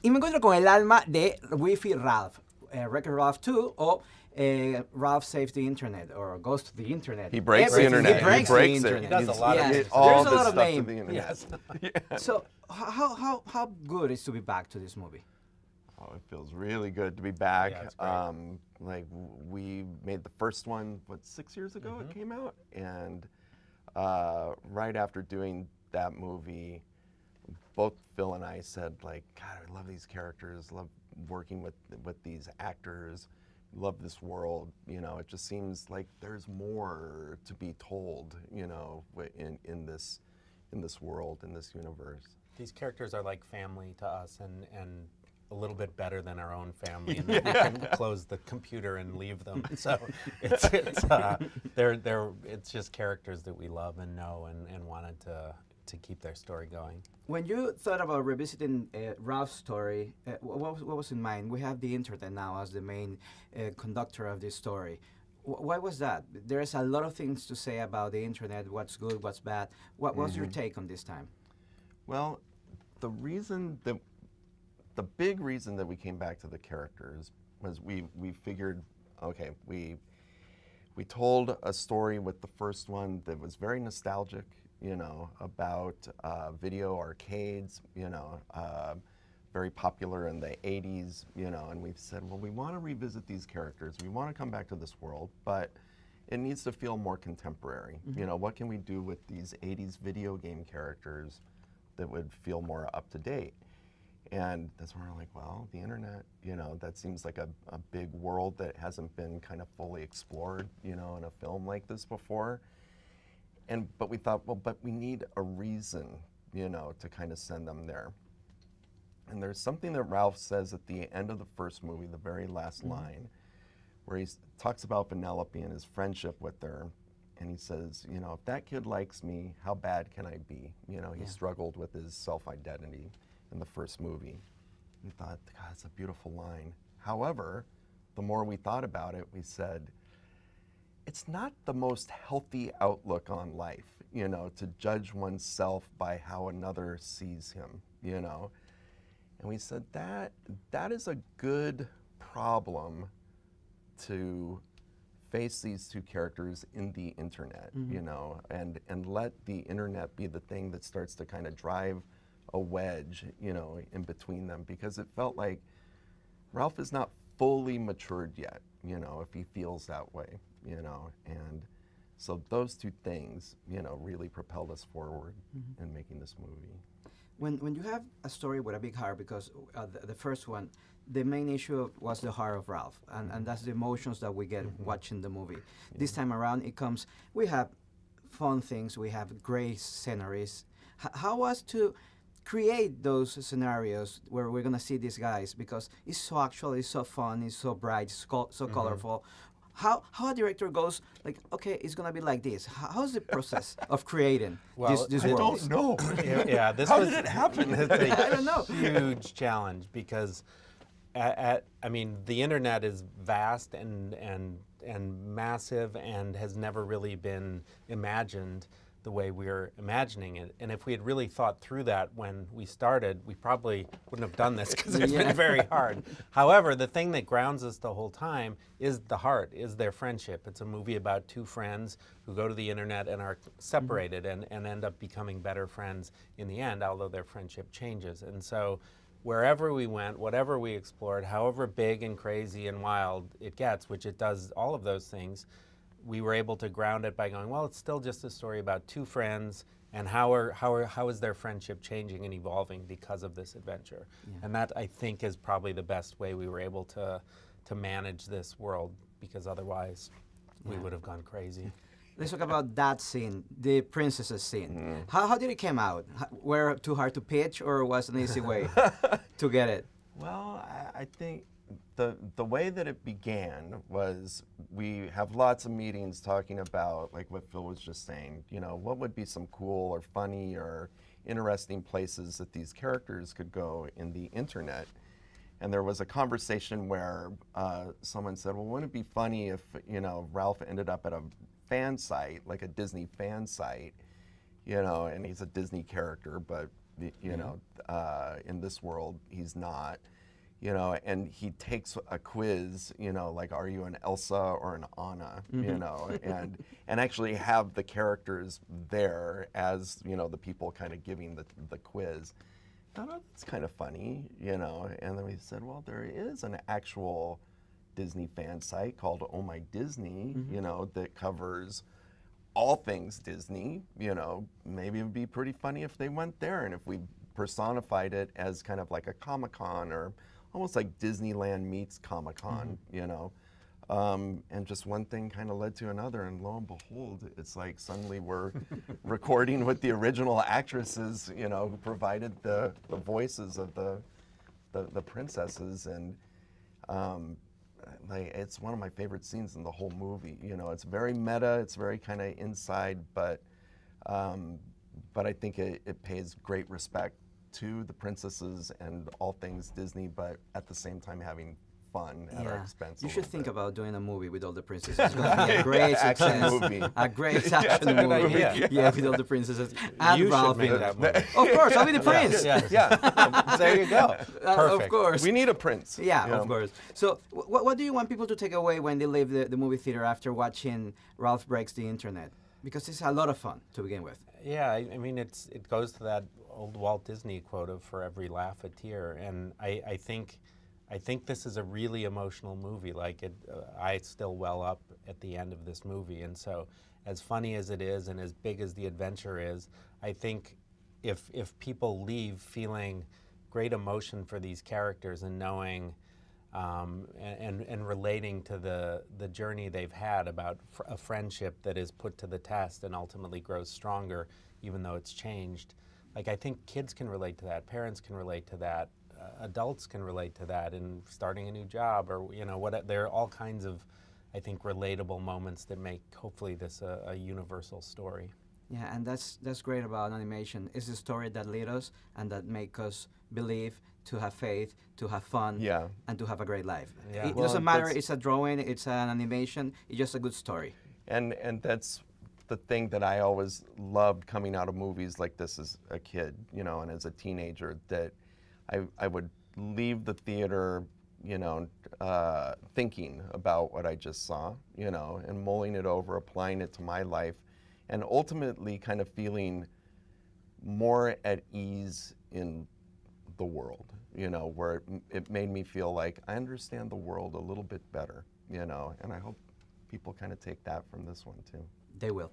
Y me encuentro con el alma de Wifi Ralph, Wreck-It Ralph 2 o Ralph Saves the Internet or Goes to the Internet. He breaks the internet. He breaks the internet. He does a lot of Yes. things. All There's a this lot of stuff to name. the internet. Yes. So how good is to be back to this movie? Oh, it feels really good to be back. Yeah, it's great. Like we made the first one, 6 years ago it came out, and right after doing that movie, both Phil and I said, like, God, I love these characters, love working with these actors, love this world. You know, it just seems like there's more to be told. You know, in this world, in this universe. These characters are like family to us, and a little bit better than our own family, and then we can close the computer and leave them. So it's just characters that we love and know and wanted to keep their story going. When you thought about revisiting Ralph's story, what was in mind? We have the internet now as the main conductor of this story. Why was that? There's a lot of things to say about the internet, what's good, what's bad. What was your take on this time? Well, the big reason that we came back to the characters was we figured, okay, we told a story with the first one that was very nostalgic, you know, about video arcades, you know, very popular in the 80s, you know, and we've said, well, we want to revisit these characters. We want to come back to this world, but it needs to feel more contemporary. You know, what can we do with these 80s video game characters that would feel more up to date? And that's when we're like, well, the internet, you know, that seems like a big world that hasn't been kind of fully explored, you know, in a film like this before. But we thought, well, but we need a reason, you know, to kind of send them there. And there's something that Ralph says at the end of the first movie, the very last line, where he talks about Vanellope and his friendship with her. And he says, you know, if that kid likes me, how bad can I be? You know, he struggled with his self-identity in the first movie. We thought, God, that's a beautiful line. However, the more we thought about it, we said, it's not the most healthy outlook on life, you know, to judge oneself by how another sees him, you know. And we said that is a good problem to face these two characters in the internet, you know, and let the internet be the thing that starts to kind of drive a wedge, you know, in between them, because it felt like Ralph is not fully matured yet, you know, if he feels that way, you know, and so those two things, you know, really propelled us forward in making this movie. When you have a story with a big heart, because the first one, the main issue was the heart of Ralph, and that's the emotions that we get watching the movie. This time around, we have fun things, we have great sceneries. How was to create those scenarios where we're gonna see these guys, because it's so actual, it's so fun, it's so bright, it's so colorful. How a director goes like, okay, it's gonna be like this. How's the process of creating this I world? don't know. Yeah, this How was did it happen? I don't know. huge challenge, because I mean, the internet is vast and massive and has never really been imagined the way we're imagining it. And if we had really thought through that when we started, we probably wouldn't have done this, because it's been very hard. However, the thing that grounds us the whole time is the heart, is their friendship. It's a movie about two friends who go to the internet and are separated and end up becoming better friends in the end, although their friendship changes. And so wherever we went, whatever we explored, however big and crazy and wild it gets, which it does all of those things, we were able to ground it by going, well, it's still just a story about two friends, and how is their friendship changing and evolving because of this adventure. And that, I think, is probably the best way we were able to manage this world, because otherwise we would have gone crazy. Let's talk about that scene, the princesses scene. How did it come out? Were it too hard to pitch, or was it an easy way to get it? Well, I think the way that it began was, we have lots of meetings talking about, like what Phil was just saying, you know, what would be some cool or funny or interesting places that these characters could go in the internet. And there was a conversation where someone said, well, wouldn't it be funny if, you know, Ralph ended up at a fan site, like a Disney fan site, you know, and he's a Disney character, but You know, in this world, he's not. You know, and he takes a quiz, you know, like, are you an Elsa or an Anna, you know, and actually have the characters there as, you know, the people kind of giving the quiz. I thought, oh, that's kind of funny, you know, and then we said, well, there is an actual Disney fan site called Oh My Disney, you know, that covers all things Disney. You know, maybe it would be pretty funny if they went there and if we personified it as kind of like a Comic-Con or almost like Disneyland meets Comic-Con, you know. And just one thing kind of led to another, and lo and behold, it's like suddenly we're recording with the original actresses, you know, who provided the voices of the princesses, and like, it's one of my favorite scenes in the whole movie. You know, it's very meta, it's very kind of inside, but I think it pays great respect to the princesses and all things Disney, but at the same time having fun at our expense. You a should little think bit. about doing a movie with all the princesses. It's going to be a great Action success. movie. A great That's a action good movie. idea. Yeah, with all the princesses. And You should Ralph make in it. that movie. Of course, I'll be the prince. Yeah, There you go. Of Perfect. course. we need a prince. Yeah, you know? of course. So, what do you want people to take away when they leave the movie theater after watching Ralph Breaks the Internet? Because it's a lot of fun to begin with. Yeah, I mean, it goes to that old Walt Disney quote of "For every laugh, a tear," and I think this is a really emotional movie. Like I still well up at the end of this movie, and so as funny as it is and as big as the adventure is, I think if people leave feeling great emotion for these characters and knowing and relating to the journey they've had about a friendship that is put to the test and ultimately grows stronger, even though it's changed. Like, I think kids can relate to that, parents can relate to that, adults can relate to that in starting a new job, or, you know, there are all kinds of, I think, relatable moments that make, hopefully, this a universal story. Yeah, and that's great about animation. It's a story that leads us and that make us believe, to have faith, to have fun, Yeah. and to have a great life. Yeah. It Well, doesn't matter. that's- It's a drawing. It's an animation. It's just a good story. And that's the thing that I always loved coming out of movies like this as a kid, you know, and as a teenager, that I would leave the theater, you know, thinking about what I just saw, you know, and mulling it over, applying it to my life, and ultimately kind of feeling more at ease in the world, you know, where it made me feel like I understand the world a little bit better, you know, and I hope people kind of take that from this one too. They will.